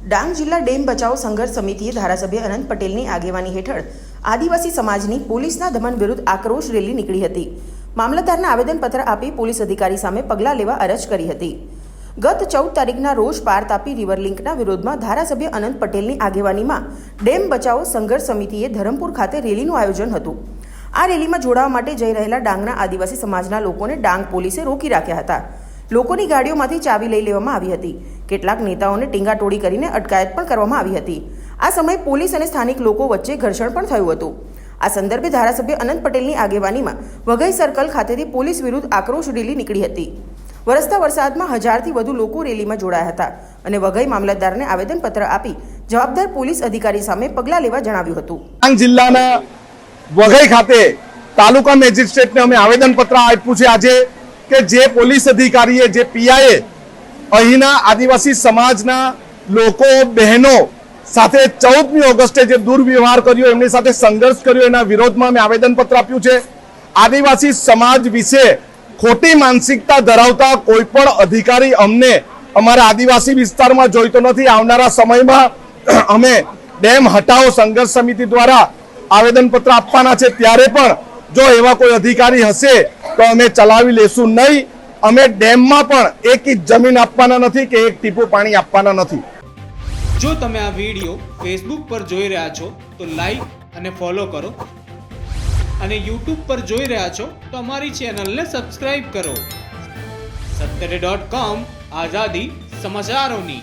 ડાંગ જિલ્લા ડેમ બચાવ સંઘર્ષ સમિતિએ ધારાસભ્ય અનંત પટેલની આગેવાની હેઠળ આદિવાસી સમાજની પોલીસના દમન વિરુદ્ધ આક્રોશ રેલી નીકળી હતી. મામલતદારને આવેદનપત્ર આપી પોલીસ અધિકારી સામે પગલાં લેવા અરજ કરી હતી. ગત 14 તારીખના રોજ પાર તાપી રિવર લિંકના વિરોધમાં ધારાસભ્ય અનંત પટેલની આગેવાનીમાં ડેમ બચાવ સંઘર્ષ સમિતિએ ધરમપુર ખાતે રેલીનું આયોજન હતું. આ રેલીમાં જોડાવા માટે જઈ રહેલા ડાંગના આદિવાસી સમાજના લોકોને ડાંગ પોલીસે રોકી રાખ્યા હતા. લોકોની ગાડીઓમાંથી ચાવી લઈ લેવામાં આવી હતી. કેટલાક નેતાઓને ટીંગાટોળી કરીને અટકાયત પણ કરવામાં આવી હતી. આ સમયે પોલીસ અને સ્થાનિક લોકો વચ્ચે ઘર્ષણ પણ થયું હતું. આ સંદર્ભે ધારાસભ્ય અનંત પટેલની આગેવાનીમાં વઘઈ સર્કલ ખાતેથી પોલીસ વિરુદ્ધ આક્રોશ રેલી નીકળી હતી. વરસતા વરસાદમાં 1000થી વધુ લોકો રેલીમાં જોડાયા હતા અને વઘઈ મામલતદારને આવેદનપત્ર આપી જવાબદાર પોલીસ અધિકારી સામે પગલાં લેવા જણાવ્યું હતું. ડાંગ જિલ્લાના વઘઈ ખાતે તાલુકા મેજિસ્ટ્રેટને અમે આવેદનપત્ર આપ્યું છે આજે કે જે પોલીસ અધિકારીએ જે પીઆઈએ અહીંના આદિવાસી સમાજના લોકો બહેનો સાથે 14મી ઓગસ્ટે જે દુર્વ્યવહાર કર્યો, એમની સાથે સંઘર્ષ કર્યો, એના વિરોધમાં અમે આવેદનપત્ર આપ્યું છે. આદિવાસી સમાજ વિશે ખોટી માનસિકતા ધરાવતા કોઈ પણ અધિકારી અમને અમારા આદિવાસી વિસ્તારમાં જોઈતો નથી. આવનારા સમયમાં અમે ડેમ હટાવો સંઘર્ષ સમિતિ દ્વારા આવેદનપત્ર આપવાના છે. ત્યારે પણ જો એવા કોઈ અધિકારી હશે તો અમે ચલાવી લેશું નહીં. અમે ડેમમાં પણ એક ઇંચ જમીન આપવાના નથી કે એક ટીપું પાણી આપવાના નથી. જો તમે આ વિડીયો ફેસબુક પર જોઈ રહ્યા છો તો લાઈક અને ફોલો કરો, અને યુટ્યુબ પર જોઈ રહ્યા છો તો અમારી ચેનલને સબસ્ક્રાઇબ કરો. 7 આઝાદી સમાચારોની.